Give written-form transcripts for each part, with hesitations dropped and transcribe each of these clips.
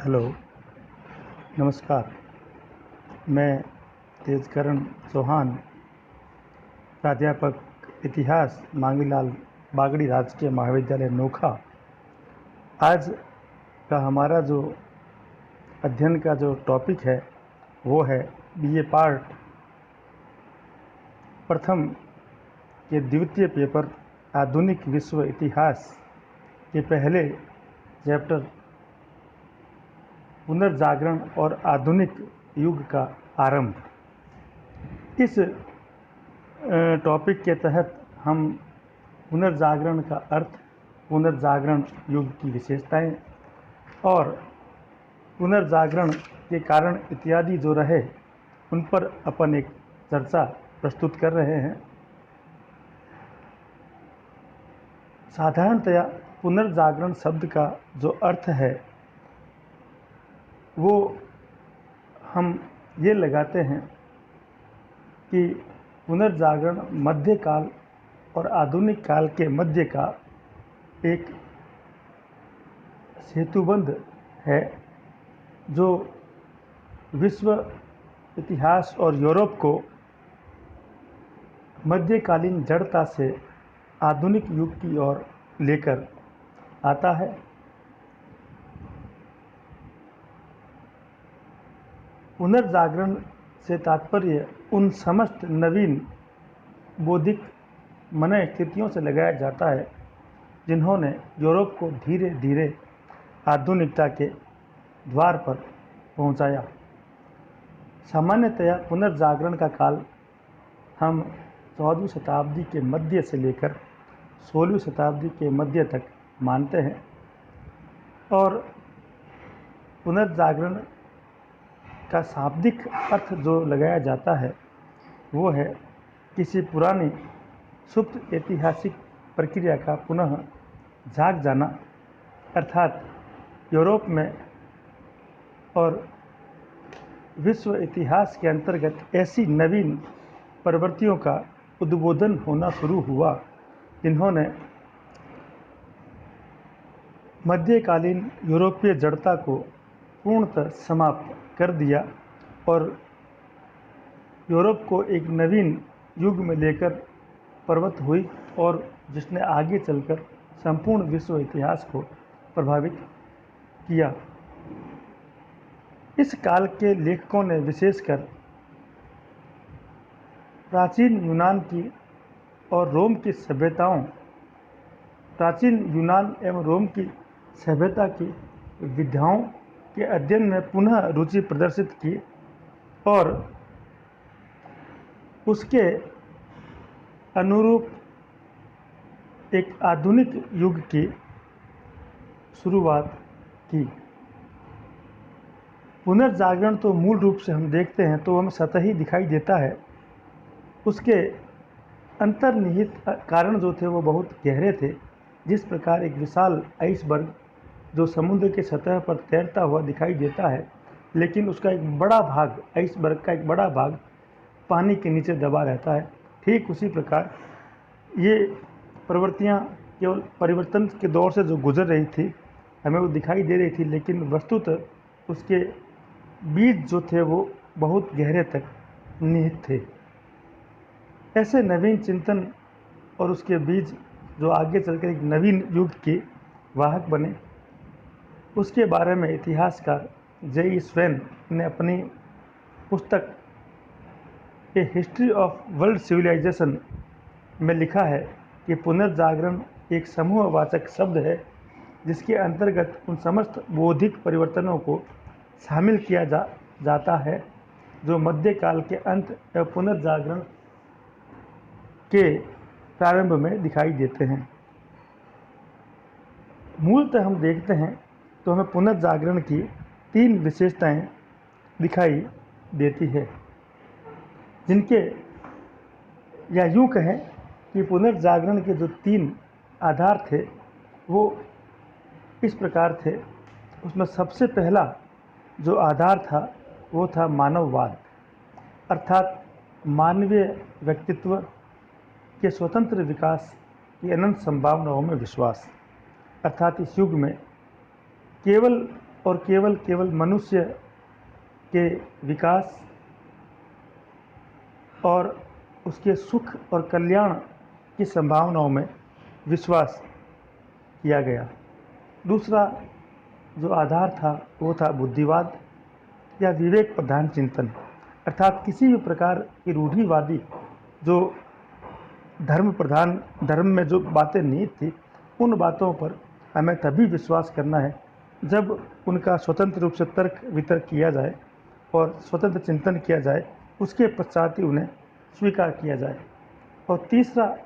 Hello, नमस्कार। मैं तेजकरण चौहान, प्राध्यापक इतिहास मांगीलाल बागड़ी राजकीय महाविद्यालय नोखा। आज का हमारा जो अध्ययन का जो टॉपिक है वो है बीए पार्ट प्रथम के द्वितीय पेपर आधुनिक विश्व इतिहास के पहले चैप्टर पुनर्जागरण और आधुनिक युग का आरंभ। इस टॉपिक के तहत हम पुनर्जागरण का अर्थ, पुनर्जागरण युग की विशेषताएं और पुनर्जागरण के कारण इत्यादि जो रहे उन पर अपन एक चर्चा प्रस्तुत कर रहे हैं। साधारणतया पुनर्जागरण शब्द का जो अर्थ है वो हम ये लगाते हैं कि पुनर्जागरण मध्यकाल और आधुनिक काल के मध्य का एक सेतुबंध है जो विश्व इतिहास और यूरोप को मध्यकालीन जड़ता से आधुनिक युग की ओर लेकर आता है। पुनर्जागरण से तात्पर्य उन समस्त नवीन बौद्धिक मन स्थितियों से लगाया जाता है जिन्होंने यूरोप को धीरे धीरे आधुनिकता के द्वार पर पहुंचाया। सामान्यतया पुनर्जागरण का काल हम 14वीं शताब्दी के मध्य से लेकर 16वीं शताब्दी के मध्य तक मानते हैं और पुनर्जागरण का शाब्दिक अर्थ जो लगाया जाता है वो है किसी पुरानी सुप्त ऐतिहासिक प्रक्रिया का पुनः जाग जाना, अर्थात यूरोप में और विश्व इतिहास के अंतर्गत ऐसी नवीन प्रवृत्तियों का उद्बोधन होना शुरू हुआ जिन्होंने मध्यकालीन यूरोपीय जड़ता को पूर्णतः समाप्त कर दिया और यूरोप को एक नवीन युग में लेकर प्रवृत्त हुई और जिसने आगे चलकर संपूर्ण विश्व इतिहास को प्रभावित किया। इस काल के लेखकों ने विशेषकर प्राचीन यूनान की और रोम की सभ्यताओं, प्राचीन यूनान एवं रोम की सभ्यता की विधाओं के अध्ययन में पुनः रुचि प्रदर्शित की और उसके अनुरूप एक आधुनिक युग की शुरुआत की। पुनर्जागरण तो मूल रूप से हम देखते हैं तो हमें सतही दिखाई देता है, उसके अंतर्निहित कारण जो थे वो बहुत गहरे थे। जिस प्रकार एक विशाल आइसबर्ग जो समुद्र के सतह पर तैरता हुआ दिखाई देता है, लेकिन उसका एक बड़ा भाग, आइसबर्ग का एक बड़ा भाग पानी के नीचे दबा रहता है, ठीक उसी प्रकार ये प्रवृत्तियाँ केवल परिवर्तन के दौर से जो गुजर रही थी हमें वो दिखाई दे रही थी, लेकिन वस्तुतः उसके बीज जो थे वो बहुत गहरे तक निहित थे। ऐसे नवीन चिंतन और उसके बीज जो आगे चलकर एक नवीन युग के वाहक बने, उसके बारे में इतिहासकार जे.ई. स्वेन ने अपनी पुस्तक ए हिस्ट्री ऑफ वर्ल्ड सिविलाइजेशन में लिखा है कि पुनर्जागरण एक समूहवाचक शब्द है जिसके अंतर्गत उन समस्त बौद्धिक परिवर्तनों को शामिल किया जाता है जो मध्यकाल के अंत एवं पुनर्जागरण के प्रारंभ में दिखाई देते हैं। मूलतः हम देखते हैं तो हमें पुनर्जागरण की 3 विशेषताएं दिखाई देती है, जिनके या यूँ कहें कि पुनर्जागरण के जो 3 आधार थे वो इस प्रकार थे। उसमें सबसे पहला जो आधार था वो था मानववाद, अर्थात मानवीय व्यक्तित्व के स्वतंत्र विकास की अनंत संभावनाओं में विश्वास। अर्थात इस युग में केवल और केवल केवल मनुष्य के विकास और उसके सुख और कल्याण की संभावनाओं में विश्वास किया गया। दूसरा जो आधार था वो था बुद्धिवाद या विवेक प्रधान चिंतन, अर्थात किसी भी प्रकार की रूढ़िवादी जो धर्म में जो बातें निहित थी, उन बातों पर हमें तभी विश्वास करना है जब उनका स्वतंत्र रूप से तर्क वितर्क किया जाए और स्वतंत्र चिंतन किया जाए, उसके पश्चात ही उन्हें स्वीकार किया जाए। और तीसरा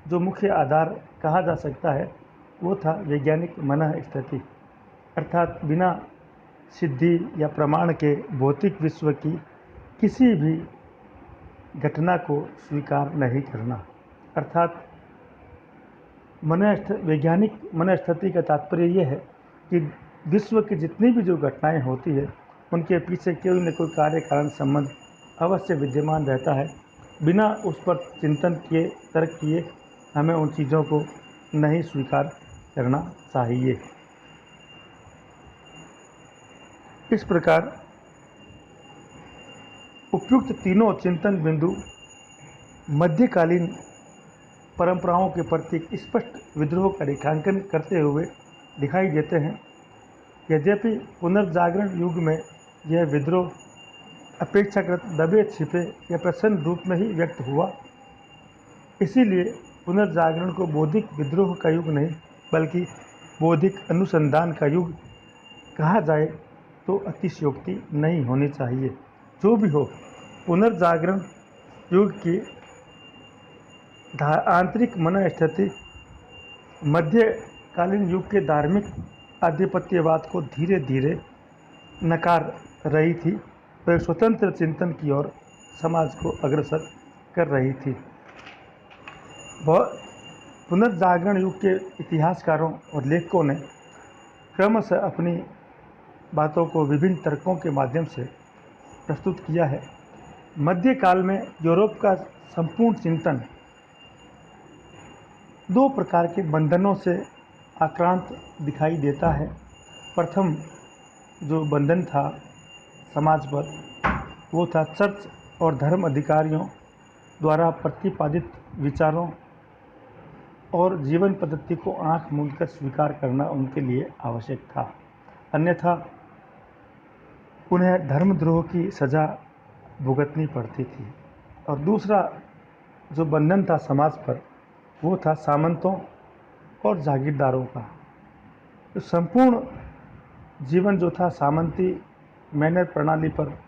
जो मुख्य आधार कहा जा सकता है वो था वैज्ञानिक मन स्थिति, अर्थात बिना सिद्धि या प्रमाण के भौतिक विश्व की किसी भी घटना को स्वीकार नहीं करना। अर्थात वैज्ञानिक मन स्थिति का तात्पर्य ये है कि विश्व की जितनी भी जो घटनाएं होती है उनके पीछे कोई न कोई कार्य कारण संबंध अवश्य विद्यमान रहता है। बिना उस पर चिंतन किए तर्क किए हमें उन चीज़ों को नहीं स्वीकार करना चाहिए। इस प्रकार उपयुक्त तीनों चिंतन बिंदु मध्यकालीन परंपराओं के प्रति स्पष्ट विद्रोह का रेखांकन करते हुए दिखाई देते हैं। यद्यपि पुनर्जागरण युग में यह विद्रोह अपेक्षाकृत दबे छिपे या प्रसन्न रूप में ही व्यक्त हुआ, इसीलिए पुनर्जागरण को बौद्धिक विद्रोह का युग नहीं बल्कि बौद्धिक अनुसंधान का युग कहा जाए तो अतिशयोक्ति नहीं होनी चाहिए। जो भी हो, पुनर्जागरण युग की आंतरिक मन स्थिति मध्यकालीन युग के धार्मिक आधिपत्यवाद को धीरे धीरे नकार रही थी और स्वतंत्र चिंतन की ओर समाज को अग्रसर कर रही थी। पुनर्जागरण युग के इतिहासकारों और लेखकों ने क्रमशः अपनी बातों को विभिन्न तर्कों के माध्यम से प्रस्तुत किया है। मध्यकाल में यूरोप का संपूर्ण चिंतन दो प्रकार के बंधनों से आक्रांत दिखाई देता है। प्रथम जो बंधन था समाज पर वो था चर्च और धर्म अधिकारियों द्वारा प्रतिपादित विचारों और जीवन पद्धति को आंख मूंद कर स्वीकार करना उनके लिए आवश्यक था, अन्यथा उन्हें धर्मद्रोह की सज़ा भुगतनी पड़ती थी। और दूसरा जो बंधन था समाज पर वो था सामंतों और जागीरदारों का। तो संपूर्ण जीवन जो था सामंती मैनर प्रणाली पर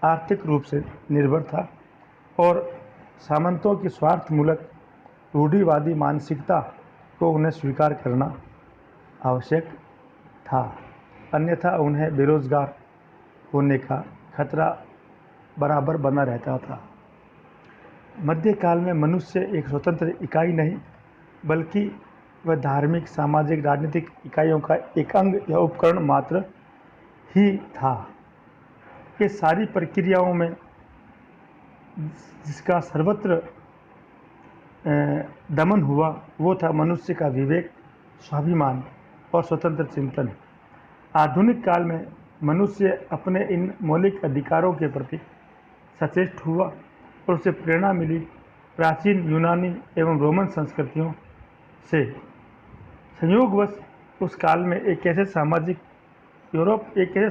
आर्थिक रूप से निर्भर था और सामंतों की स्वार्थमूलक रूढ़िवादी मानसिकता को उन्हें स्वीकार करना आवश्यक था, अन्यथा उन्हें बेरोजगार होने का खतरा बराबर बना रहता था। मध्यकाल में मनुष्य एक स्वतंत्र इकाई नहीं बल्कि वह धार्मिक, सामाजिक, राजनीतिक इकाइयों का एक अंग या उपकरण मात्र ही था। ये सारी प्रक्रियाओं में जिसका सर्वत्र दमन हुआ वो था मनुष्य का विवेक, स्वाभिमान और स्वतंत्र चिंतन। आधुनिक काल में मनुष्य अपने इन मौलिक अधिकारों के प्रति सचेत हुआ और उसे प्रेरणा मिली प्राचीन यूनानी एवं रोमन संस्कृतियों से। संयोगवश उस काल में एक ऐसे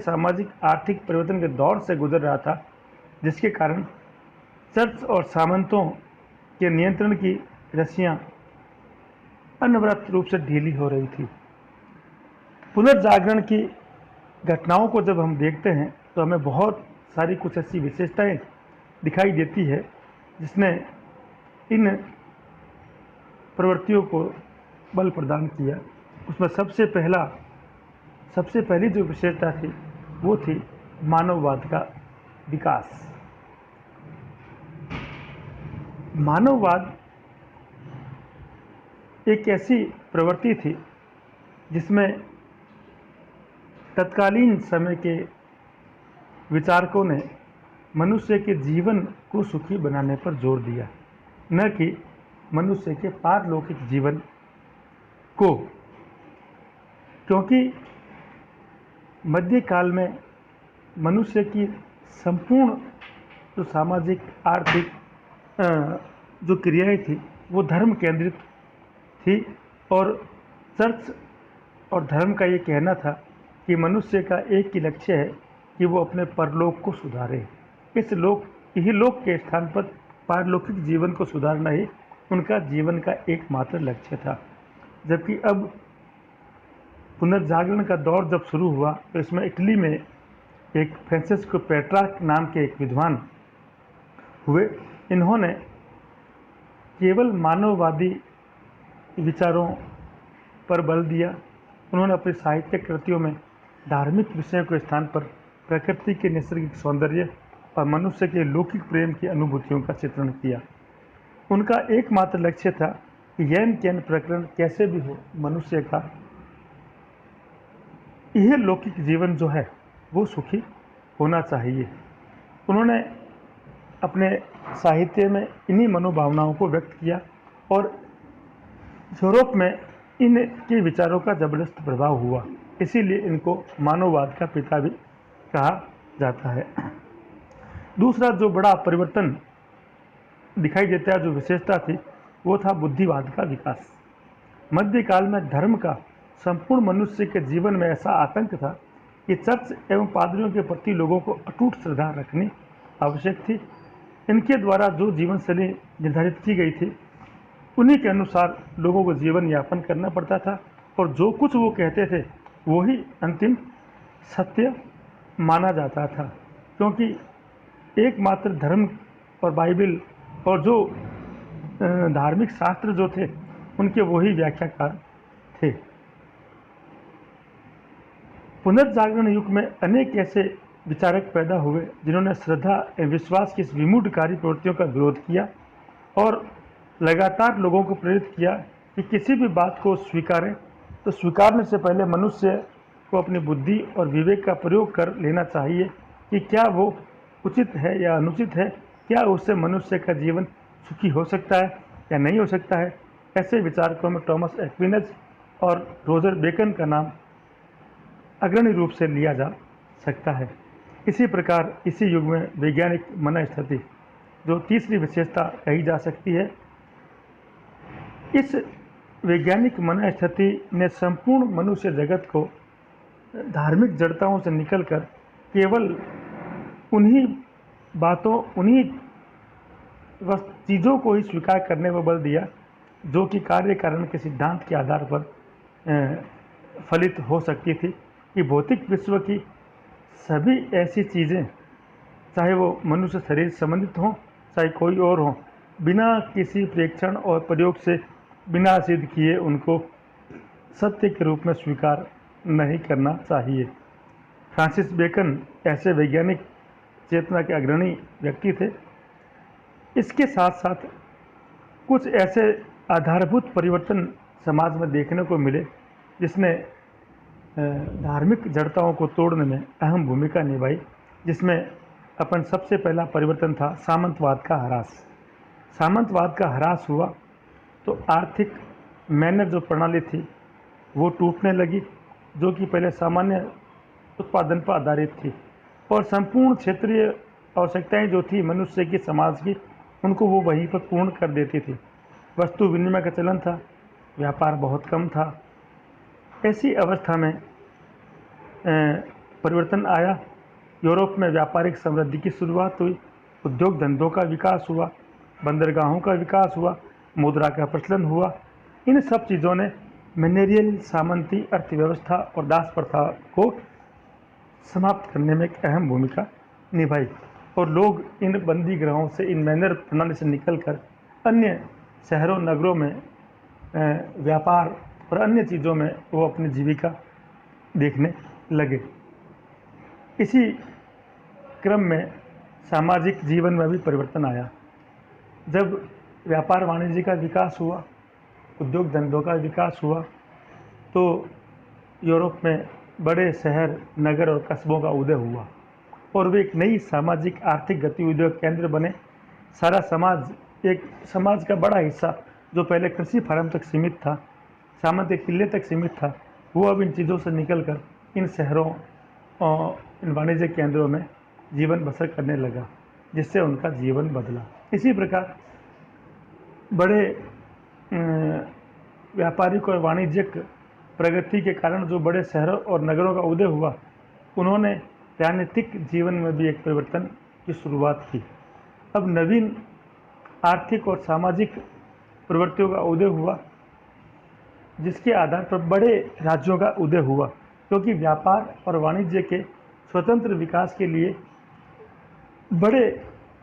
सामाजिक आर्थिक परिवर्तन के दौर से गुजर रहा था जिसके कारण चर्च और सामंतों के नियंत्रण की रस्सियां अनवरत रूप से ढीली हो रही थी। पुनर्जागरण की घटनाओं को जब हम देखते हैं तो हमें बहुत सारी कुछ ऐसी विशेषताएं दिखाई देती है जिसने इन प्रवृत्तियों को बल प्रदान किया। उसमें सबसे पहली जो विशेषता थी वो थी मानववाद का विकास। मानववाद एक ऐसी प्रवृत्ति थी जिसमें तत्कालीन समय के विचारकों ने मनुष्य के जीवन को सुखी बनाने पर जोर दिया, न कि मनुष्य के पारलौकिक जीवन को, क्योंकि मध्यकाल में मनुष्य की संपूर्ण जो सामाजिक आर्थिक जो क्रियाएं थी वो धर्म केंद्रित थी। और चर्च और धर्म का ये कहना था कि मनुष्य का एक ही लक्ष्य है कि वो अपने परलोक को सुधारे। इस यही लोक के स्थान पर पारलौकिक जीवन को सुधारना ही उनका जीवन का एकमात्र लक्ष्य था। जबकि अब पुनर्जागरण का दौर जब शुरू हुआ तो इसमें इटली में एक फ्रांसिस्को पेट्रार्क नाम के एक विद्वान हुए। इन्होंने केवल मानववादी विचारों पर बल दिया। उन्होंने अपनी साहित्यिक कृतियों में धार्मिक विषयों के स्थान पर प्रकृति के नैसर्गिक सौंदर्य और मनुष्य के लौकिक प्रेम की अनुभूतियों का चित्रण किया। उनका एकमात्र लक्ष्य था कि यैन कैन प्रकरण कैसे भी हो मनुष्य का यह लौकिक जीवन जो है वो सुखी होना चाहिए। उन्होंने अपने साहित्य में इन्हीं मनोभावनाओं को व्यक्त किया और यूरोप में इनके विचारों का जबरदस्त प्रभाव हुआ। इसीलिए इनको मानववाद का पिता भी कहा जाता है। दूसरा जो बड़ा परिवर्तन दिखाई देता है, जो विशेषता थी, वो था बुद्धिवाद का विकास। मध्यकाल में धर्म का संपूर्ण मनुष्य के जीवन में ऐसा आतंक था कि चर्च एवं पादरियों के प्रति लोगों को अटूट श्रद्धा रखनी आवश्यक थी। इनके द्वारा जो जीवन शैली निर्धारित की गई थी उन्हीं के अनुसार लोगों को जीवन यापन करना पड़ता था और जो कुछ वो कहते थे वही अंतिम सत्य माना जाता था, क्योंकि एकमात्र धर्म और बाइबल और जो धार्मिक शास्त्र जो थे उनके वही व्याख्याकार थे। पुनर्जागरण युग में अनेक ऐसे विचारक पैदा हुए जिन्होंने श्रद्धा एवं विश्वास की इस विमूढ़कारी प्रवृत्तियों का विरोध किया और लगातार लोगों को प्रेरित किया कि किसी भी बात को स्वीकारें तो स्वीकारने से पहले मनुष्य को अपनी बुद्धि और विवेक का प्रयोग कर लेना चाहिए कि क्या वो उचित है या अनुचित है, क्या उससे मनुष्य का जीवन सुखी हो सकता है या नहीं हो सकता है। ऐसे विचारकों में टॉमस एक्विनस और रोजर बेकन का नाम अग्रणी रूप से लिया जा सकता है। इसी प्रकार इसी युग में वैज्ञानिक मनःस्थिति जो तीसरी विशेषता कही जा सकती है, इस वैज्ञानिक मनःस्थिति ने संपूर्ण मनुष्य जगत को धार्मिक जड़ताओं से निकलकर केवल उन्हीं बातों उन्हीं चीज़ों को ही स्वीकार करने पर बल दिया जो कि कार्य कारण के सिद्धांत के आधार पर फलित हो सकती थी। कि भौतिक विश्व की सभी ऐसी चीज़ें, चाहे वो मनुष्य शरीर से संबंधित हों चाहे कोई और हो, बिना किसी प्रेक्षण और प्रयोग से बिना सिद्ध किए उनको सत्य के रूप में स्वीकार नहीं करना चाहिए। फ्रांसिस बेकन ऐसे वैज्ञानिक चेतना के अग्रणी व्यक्ति थे। इसके साथ साथ कुछ ऐसे आधारभूत परिवर्तन समाज में देखने को मिले जिसने धार्मिक जड़ताओं को तोड़ने में अहम भूमिका निभाई, जिसमें अपन सबसे पहला परिवर्तन था सामंतवाद का ह्रास। सामंतवाद का ह्रास हुआ तो आर्थिक मैनर जो प्रणाली थी वो टूटने लगी, जो कि पहले सामान्य उत्पादन पर आधारित थी और संपूर्ण क्षेत्रीय आवश्यकताएं जो थी मनुष्य की समाज की उनको वो वहीं पर पूर्ण कर देती थी। वस्तु विनिमय का चलन था, व्यापार बहुत कम था। ऐसी अवस्था में परिवर्तन आया। यूरोप में व्यापारिक समृद्धि की शुरुआत हुई, उद्योग धंधों का विकास हुआ, बंदरगाहों का विकास हुआ, मुद्रा का प्रचलन हुआ। इन सब चीज़ों ने मैनेरियल सामंती अर्थव्यवस्था और दास प्रथा को समाप्त करने में एक अहम भूमिका निभाई और लोग इन बंदी गृहों से, इन मैनर प्रणाली से निकलकर अन्य शहरों नगरों में व्यापार और अन्य चीज़ों में वो अपनी जीविका देखने लगे। इसी क्रम में सामाजिक जीवन में भी परिवर्तन आया। जब व्यापार वाणिज्य का विकास हुआ, उद्योग धंधों का विकास हुआ, तो यूरोप में बड़े शहर, नगर और कस्बों का उदय हुआ और वे एक नई सामाजिक आर्थिक गतिविधियों के केंद्र बने। सारा समाज, एक समाज का बड़ा हिस्सा जो पहले कृषि फार्म तक सीमित था, सामंत किले तक सीमित था, वो अब इन चीज़ों से निकलकर इन शहरों इन वाणिज्य केंद्रों में जीवन बसर करने लगा, जिससे उनका जीवन बदला। इसी प्रकार बड़े व्यापारिक और वाणिज्यिक प्रगति के कारण जो बड़े शहरों और नगरों का उदय हुआ, उन्होंने राजनीतिक जीवन में भी एक परिवर्तन की शुरुआत की। अब नवीन आर्थिक और सामाजिक प्रवृत्तियों का उदय हुआ, जिसके आधार पर बड़े राज्यों का उदय हुआ, क्योंकि व्यापार और वाणिज्य के स्वतंत्र विकास के लिए बड़े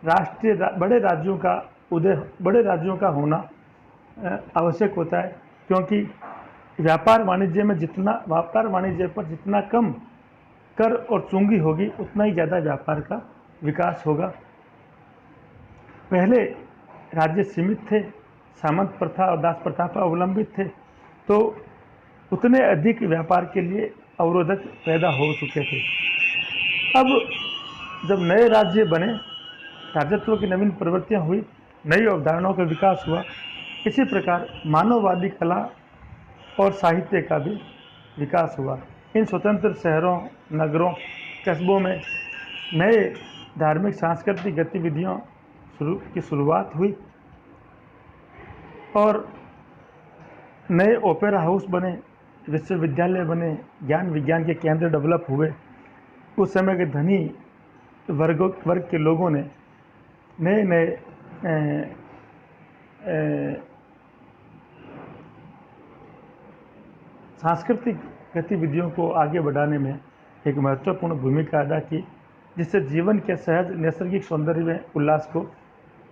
राज्यों का होना आवश्यक होता है, क्योंकि व्यापार वाणिज्य पर जितना कम कर और चुंगी होगी, उतना ही ज़्यादा व्यापार का विकास होगा। पहले राज्य सीमित थे, सामंत प्रथा और दास प्रथा पर अवलंबित थे, तो उतने अधिक व्यापार के लिए अवरोधक पैदा हो चुके थे। अब जब नए राज्य बने, राजत्व की नवीन प्रवृत्तियां हुई, नई अवधारणाओं का विकास हुआ। इसी प्रकार मानववादी कला और साहित्य का भी विकास हुआ। इन स्वतंत्र शहरों, नगरों, कस्बों में नए धार्मिक सांस्कृतिक गतिविधियों की शुरुआत हुई और नए ओपेरा हाउस बने, विश्वविद्यालय बने, ज्ञान विज्ञान के केंद्र डेवलप हुए। उस समय के धनी वर्ग के लोगों ने नए नए सांस्कृतिक गतिविधियों को आगे बढ़ाने में एक महत्वपूर्ण भूमिका अदा की, जिससे जीवन के सहज नैसर्गिक सौंदर्य में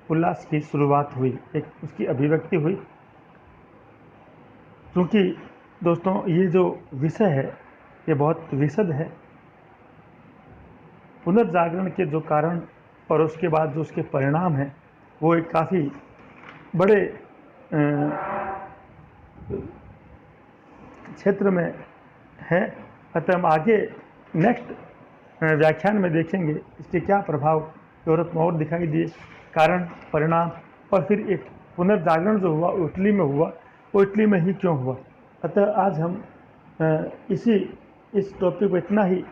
उल्लास की शुरुआत हुई, एक उसकी अभिव्यक्ति हुई। क्योंकि दोस्तों, ये जो विषय है ये बहुत विशद है। पुनर्जागरण के जो कारण और उसके बाद जो उसके परिणाम हैं, वो एक काफ़ी बड़े क्षेत्र में है। अतः हम आगे नेक्स्ट व्याख्यान में देखेंगे इसके क्या प्रभाव यूरोप में और दिखाई दिए, कारण, परिणाम, और फिर एक पुनर्जागरण जो हुआ इटली में हुआ, वो इटली में ही क्यों हुआ। अतः आज हम इस टॉपिक को इतना ही